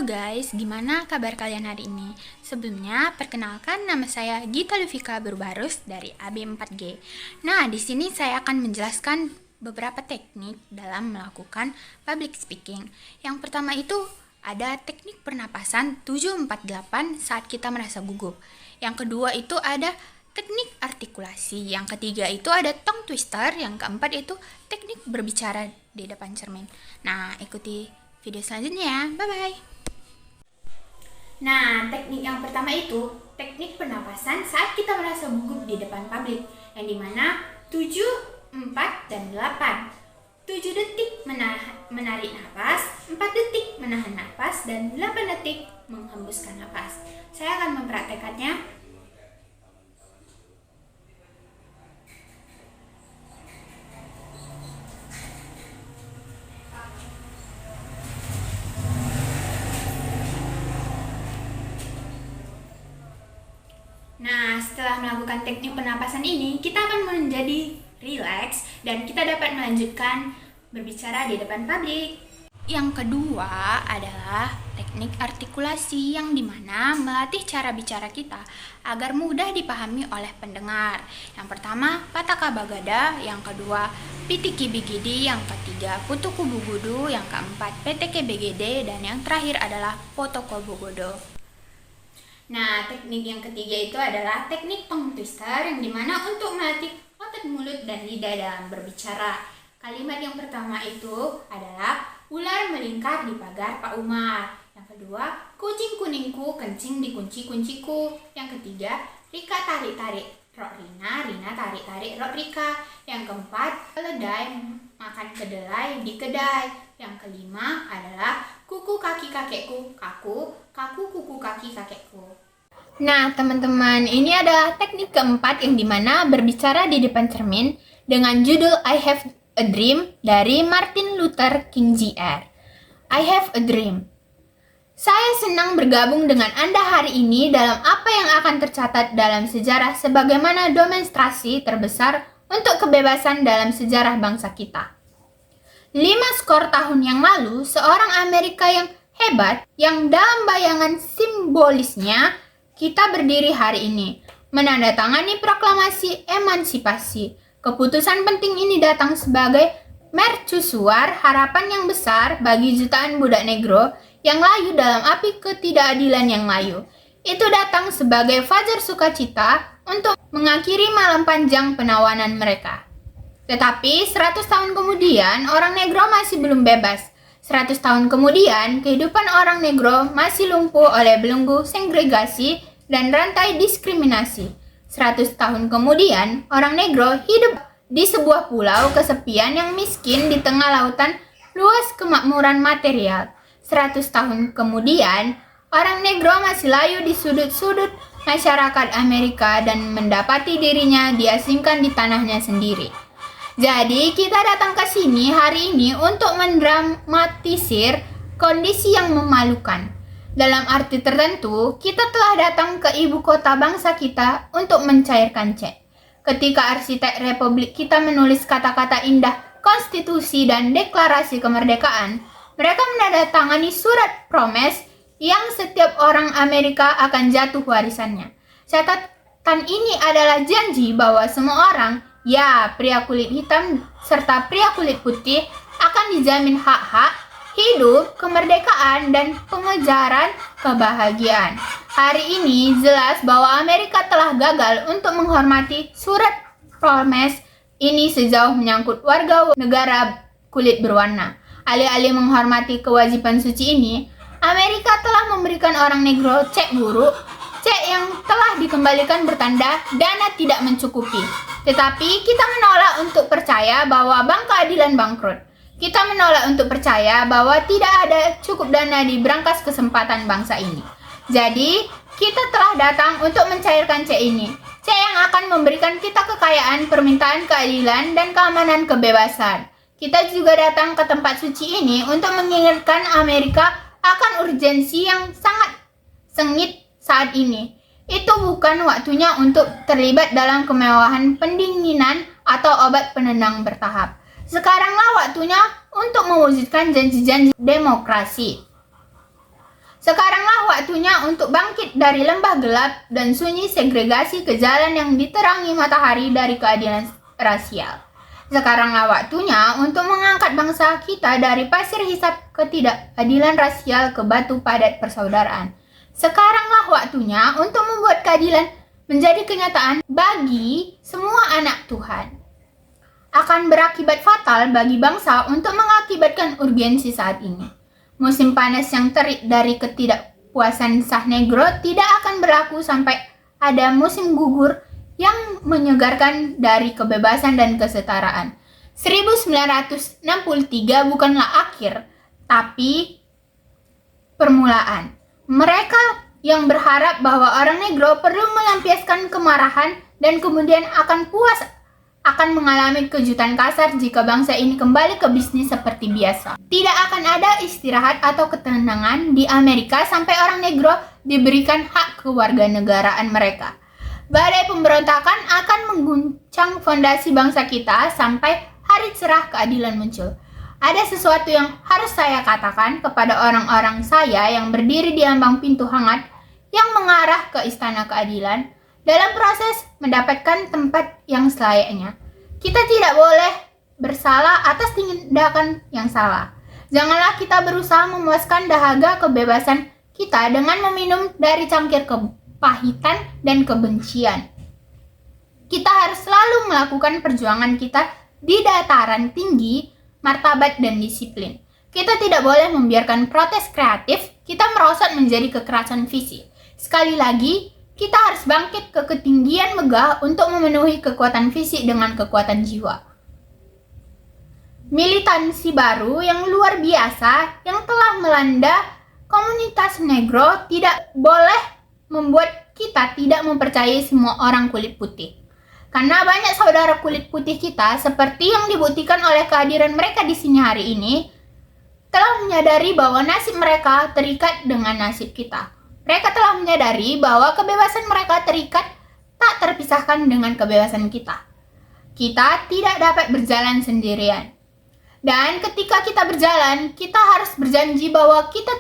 guys, gimana kabar kalian hari ini? Sebelumnya, perkenalkan nama saya Gita Lufika Berbarus dari AB4G. Nah, di sini saya akan menjelaskan beberapa teknik dalam melakukan public speaking. Yang pertama itu ada teknik pernapasan 748 saat kita merasa gugup. Yang kedua itu ada teknik artikulasi. Yang ketiga itu ada tongue twister. Yang keempat itu teknik berbicara di depan cermin. Nah, ikuti video selanjutnya ya. Bye-bye. Nah, teknik yang pertama itu teknik pernapasan saat kita merasa gugup di depan publik, yang dimana 7, 4, dan 8. 7 detik menarik nafas, 4 detik menahan nafas, dan 8 detik menghembuskan nafas. Saya akan mempraktekannya. Nah, setelah melakukan teknik pernapasan ini, kita akan menjadi rileks dan kita dapat melanjutkan berbicara di depan publik. Yang kedua adalah teknik artikulasi, yang dimana melatih cara bicara kita agar mudah dipahami oleh pendengar. Yang pertama, Pataka Bagada, yang kedua, Pitiki Bigidi, yang ketiga, Putuku Bugudu, yang keempat, PTK BGD, dan yang terakhir adalah Potoko Bugodo. Nah, teknik yang ketiga itu adalah teknik tongue twister, yang dimana untuk melatih otot mulut dan lidah dalam berbicara. Kalimat yang pertama itu adalah ular melingkar di pagar Pak Umar. Yang kedua, kucing kuningku kencing di kunci-kunciku. Yang ketiga, Rika tarik-tarik rok Rina, Rina tarik-tarik rok Rika. Yang keempat, keledai makan kedelai di kedai. Yang kelima adalah kuku kaki kakekku, kaku kuku kaki kakekku. Nah, teman-teman, ini adalah teknik keempat, yang dimana berbicara di depan cermin dengan judul I Have a Dream dari Martin Luther King Jr. I have a dream. Saya senang bergabung dengan Anda hari ini dalam apa yang akan tercatat dalam sejarah sebagaimana demonstrasi terbesar untuk kebebasan dalam sejarah bangsa kita. 5 skor tahun yang lalu, seorang Amerika yang hebat, yang dalam bayangan simbolisnya kita berdiri hari ini, menandatangani proklamasi emansipasi. Keputusan penting ini datang sebagai mercusuar harapan yang besar bagi jutaan budak negro yang layu dalam api ketidakadilan yang layu. Itu datang sebagai fajar sukacita untuk mengakhiri malam panjang penawanan mereka. Tetapi 100 tahun kemudian, orang negro masih belum bebas. 100 tahun kemudian, kehidupan orang negro masih lumpuh oleh belenggu segregasi dan rantai diskriminasi. 100 tahun kemudian, orang negro hidup di sebuah pulau kesepian yang miskin di tengah lautan luas kemakmuran material. 100 tahun kemudian, orang negro masih layu di sudut-sudut masyarakat Amerika dan mendapati dirinya diasingkan di tanahnya sendiri. Jadi, kita datang ke sini hari ini untuk mendramatisir kondisi yang memalukan. Dalam arti tertentu, kita telah datang ke ibu kota bangsa kita untuk mencairkan cek. Ketika arsitek republik kita menulis kata-kata indah konstitusi dan deklarasi kemerdekaan, mereka menandatangani surat promes yang setiap orang Amerika akan jatuh warisannya. Catatan ini adalah janji bahwa semua orang, ya, pria kulit hitam serta pria kulit putih, akan dijamin hak-hak, hidup, kemerdekaan, dan pengejaran kebahagiaan. Hari ini jelas bahwa Amerika telah gagal untuk menghormati surat promes ini sejauh menyangkut warga negara kulit berwarna. Alih-alih menghormati kewajiban suci ini, Amerika telah memberikan orang negro cek buruk, cek yang telah dikembalikan bertanda dana tidak mencukupi. Tetapi kita menolak untuk percaya bahwa bank keadilan bangkrut. Kita menolak untuk percaya bahwa tidak ada cukup dana di brankas kesempatan bangsa ini. Jadi, kita telah datang untuk mencairkan cek ini. Cek yang akan memberikan kita kekayaan, permintaan keadilan, dan keamanan kebebasan. Kita juga datang ke tempat suci ini untuk mengingatkan Amerika akan urgensi yang sangat sengit saat ini. Itu bukan waktunya untuk terlibat dalam kemewahan pendinginan atau obat penenang bertahap. Sekaranglah waktunya untuk mewujudkan janji-janji demokrasi. Sekaranglah waktunya untuk bangkit dari lembah gelap dan sunyi segregasi ke jalan yang diterangi matahari dari keadilan rasial. Sekaranglah waktunya untuk mengangkat bangsa kita dari pasir hisap ketidakadilan rasial ke batu padat persaudaraan. Sekaranglah waktunya untuk membuat keadilan menjadi kenyataan bagi semua anak Tuhan. Akan berakibat fatal bagi bangsa untuk mengakibatkan urgensi saat ini. Musim panas yang terik dari ketidakpuasan sah negro tidak akan berlaku sampai ada musim gugur yang menyegarkan dari kebebasan dan kesetaraan. 1963 bukanlah akhir, tapi permulaan. Mereka yang berharap bahwa orang negro perlu melampiaskan kemarahan dan kemudian akan puas akan mengalami kejutan kasar jika bangsa ini kembali ke bisnis seperti biasa. Tidak akan ada istirahat atau ketenangan di Amerika sampai orang negro diberikan hak kewarganegaraan mereka. Badai pemberontakan akan mengguncang fondasi bangsa kita sampai hari cerah keadilan muncul. Ada sesuatu yang harus saya katakan kepada orang-orang saya yang berdiri di ambang pintu hangat yang mengarah ke istana keadilan dalam proses mendapatkan tempat yang selayaknya. Kita tidak boleh bersalah atas tindakan yang salah. Janganlah kita berusaha memuaskan dahaga kebebasan kita dengan meminum dari cangkir kepahitan dan kebencian. Kita harus selalu melakukan perjuangan kita di dataran tinggi, martabat dan disiplin. Kita tidak boleh membiarkan protes kreatif kita merosot menjadi kekerasan fisik. Sekali lagi, kita harus bangkit ke ketinggian megah untuk memenuhi kekuatan fisik dengan kekuatan jiwa. Militansi baru yang luar biasa yang telah melanda komunitas negro tidak boleh membuat kita tidak mempercayai semua orang kulit putih. Karena banyak saudara kulit putih kita, seperti yang dibuktikan oleh kehadiran mereka di sini hari ini, telah menyadari bahwa nasib mereka terikat dengan nasib kita. Mereka telah menyadari bahwa kebebasan mereka terikat tak terpisahkan dengan kebebasan kita. Kita tidak dapat berjalan sendirian. Dan ketika kita berjalan, kita harus berjanji bahwa kita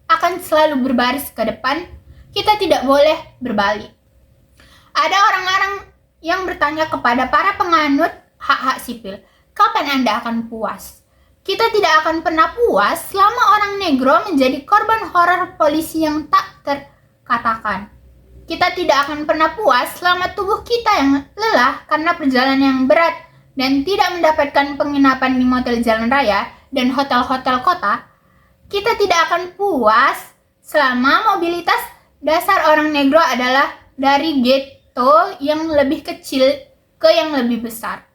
akan selalu berbaris ke depan. Kita tidak boleh berbalik. Ada orang-orang yang bertanya kepada para penganut hak-hak sipil, kapan Anda akan puas? Kita tidak akan pernah puas selama orang negro menjadi korban horor polisi yang tak terkatakan. Kita tidak akan pernah puas selama tubuh kita yang lelah karena perjalanan yang berat dan tidak mendapatkan penginapan di motel jalan raya dan hotel-hotel kota. Kita tidak akan puas selama mobilitas dasar orang negro adalah dari ghetto yang lebih kecil ke yang lebih besar.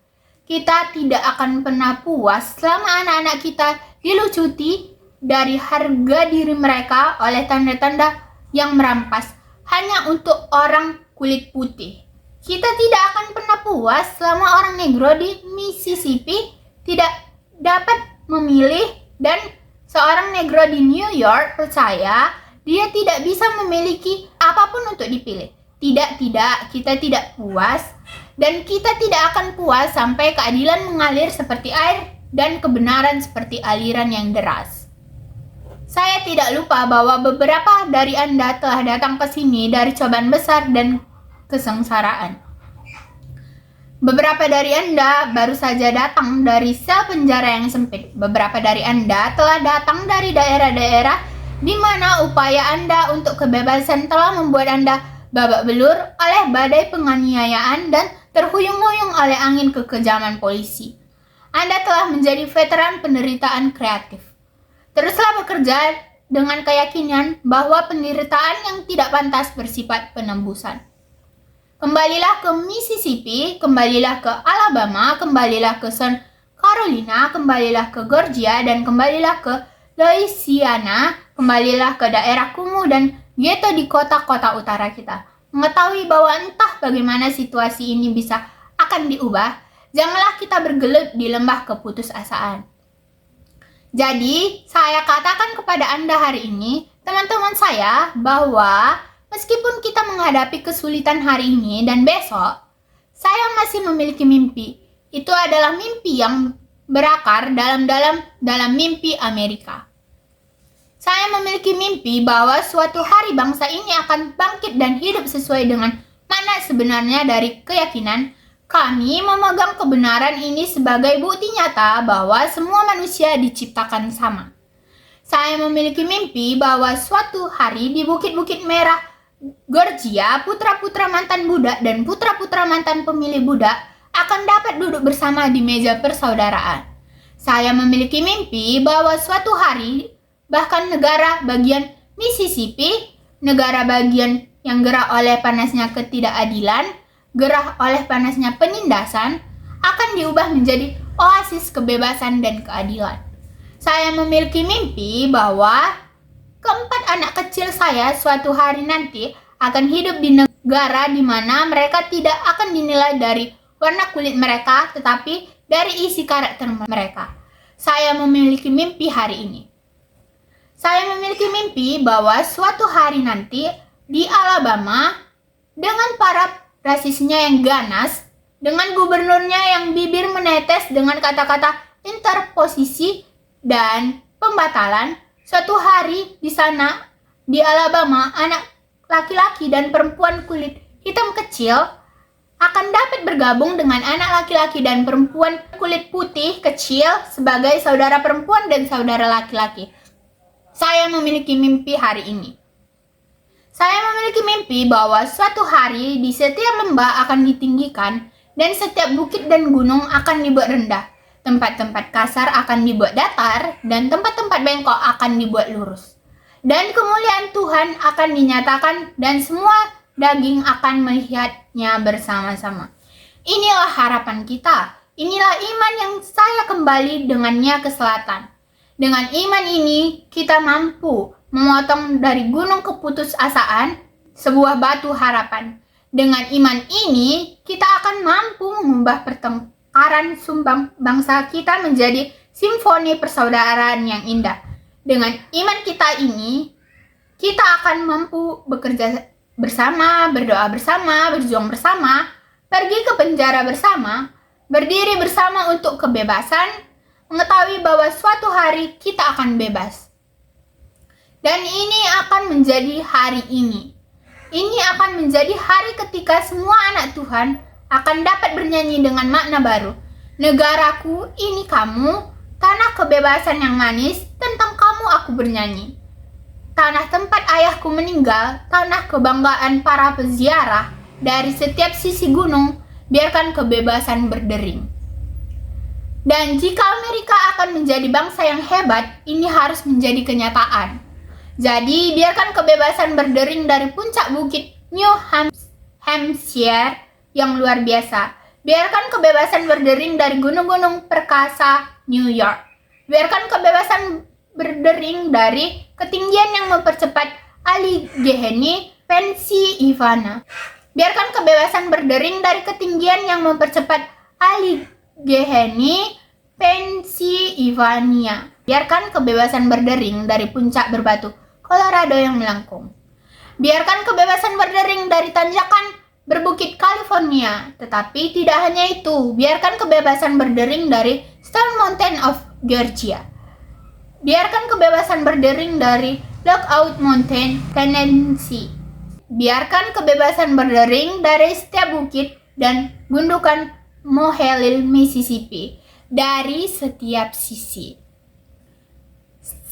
Kita tidak akan pernah puas selama anak-anak kita dilucuti dari harga diri mereka oleh tanda-tanda yang merampas hanya untuk orang kulit putih. Kita tidak akan pernah puas selama orang negro di Mississippi tidak dapat memilih dan seorang negro di New York percaya dia tidak bisa memiliki apapun untuk dipilih. Tidak, kita tidak puas dan kita tidak akan puas sampai keadilan mengalir seperti air dan kebenaran seperti aliran yang deras. Saya tidak lupa bahwa beberapa dari Anda telah datang ke sini dari cobaan besar dan kesengsaraan. Beberapa dari Anda baru saja datang dari sel penjara yang sempit. Beberapa dari Anda telah datang dari daerah-daerah di mana upaya Anda untuk kebebasan telah membuat Anda babak belur oleh badai penganiayaan dan terhuyung-huyung oleh angin kekejaman polisi. Anda telah menjadi veteran penderitaan kreatif. Teruslah bekerja dengan keyakinan bahwa penderitaan yang tidak pantas bersifat penembusan. Kembalilah ke Mississippi, kembalilah ke Alabama, kembalilah ke South Carolina, kembalilah ke Georgia, dan kembalilah ke Louisiana, kembalilah ke daerah kumuh dan ghetto di kota-kota utara kita. Mengetahui bahwa entah bagaimana situasi ini bisa akan diubah, janganlah kita bergelut di lembah keputusasaan. Jadi, saya katakan kepada Anda hari ini, teman-teman saya, bahwa meskipun kita menghadapi kesulitan hari ini dan besok, saya masih memiliki mimpi. Itu adalah mimpi yang berakar dalam mimpi Amerika. Saya memiliki mimpi bahwa suatu hari bangsa ini akan bangkit dan hidup sesuai dengan makna sebenarnya dari keyakinan. Kami memegang kebenaran ini sebagai bukti nyata bahwa semua manusia diciptakan sama. Saya memiliki mimpi bahwa suatu hari di Bukit-Bukit Merah, Georgia, putra-putra mantan budak dan putra-putra mantan pemilih budak akan dapat duduk bersama di meja persaudaraan. Saya memiliki mimpi bahwa suatu hari bahkan negara bagian Mississippi, negara bagian yang gerah oleh panasnya ketidakadilan, gerah oleh panasnya penindasan, akan diubah menjadi oasis kebebasan dan keadilan. Saya memiliki mimpi bahwa keempat anak kecil saya suatu hari nanti akan hidup di negara di mana mereka tidak akan dinilai dari warna kulit mereka, tetapi dari isi karakter mereka. Saya memiliki mimpi hari ini. Saya memiliki mimpi bahwa suatu hari nanti di Alabama, dengan para rasisnya yang ganas, dengan gubernurnya yang bibir menetes dengan kata-kata interposisi dan pembatalan, suatu hari di sana, di Alabama, anak laki-laki dan perempuan kulit hitam kecil akan dapat bergabung dengan anak laki-laki dan perempuan kulit putih kecil sebagai saudara perempuan dan saudara laki-laki. Saya memiliki mimpi hari ini. Saya memiliki mimpi bahwa suatu hari di setiap lembah akan ditinggikan dan setiap bukit dan gunung akan dibuat rendah. Tempat-tempat kasar akan dibuat datar dan tempat-tempat bengkok akan dibuat lurus. Dan kemuliaan Tuhan akan dinyatakan dan semua daging akan melihatnya bersama-sama. Inilah harapan kita. Inilah iman yang saya kembali dengannya ke selatan. Dengan iman ini kita mampu memotong dari gunung keputusasaan sebuah batu harapan. Dengan iman ini, kita akan mampu mengubah pertengkaran sumbang bangsa kita menjadi simfoni persaudaraan yang indah. Dengan iman kita ini, kita akan mampu bekerja bersama, berdoa bersama, berjuang bersama, pergi ke penjara bersama, berdiri bersama untuk kebebasan, mengetahui bahwa suatu hari kita akan bebas. Dan ini akan menjadi hari ini. Ini akan menjadi hari ketika semua anak Tuhan akan dapat bernyanyi dengan makna baru. Negaraku, ini kamu, tanah kebebasan yang manis, tentang kamu aku bernyanyi. Tanah tempat ayahku meninggal, tanah kebanggaan para peziarah, dari setiap sisi gunung, biarkan kebebasan berdering. Dan jika Amerika akan menjadi bangsa yang hebat, ini harus menjadi kenyataan. Jadi, biarkan kebebasan berdering dari puncak bukit New Hampshire yang luar biasa. Biarkan kebebasan berdering dari gunung-gunung perkasa New York. Biarkan kebebasan berdering dari ketinggian yang mempercepat Allegheny, Pennsylvania. Biarkan kebebasan berdering dari ketinggian yang mempercepat Allegheny, Pennsylvania. Biarkan kebebasan berdering dari puncak berbatu Colorado yang melengkung. Biarkan kebebasan berdering dari tanjakan berbukit California. Tetapi tidak hanya itu, biarkan kebebasan berdering dari Stone Mountain of Georgia. Biarkan kebebasan berdering dari Lookout Mountain, Tennessee. Biarkan kebebasan berdering dari setiap bukit dan gundukan Mohel, Mississippi, dari setiap sisi.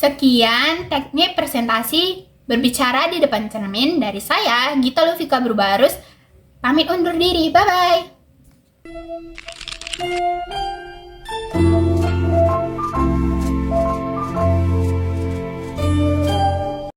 Sekian teknik presentasi berbicara di depan cermin dari saya, Gita Lufika Berbarus. Pamit undur diri, bye-bye.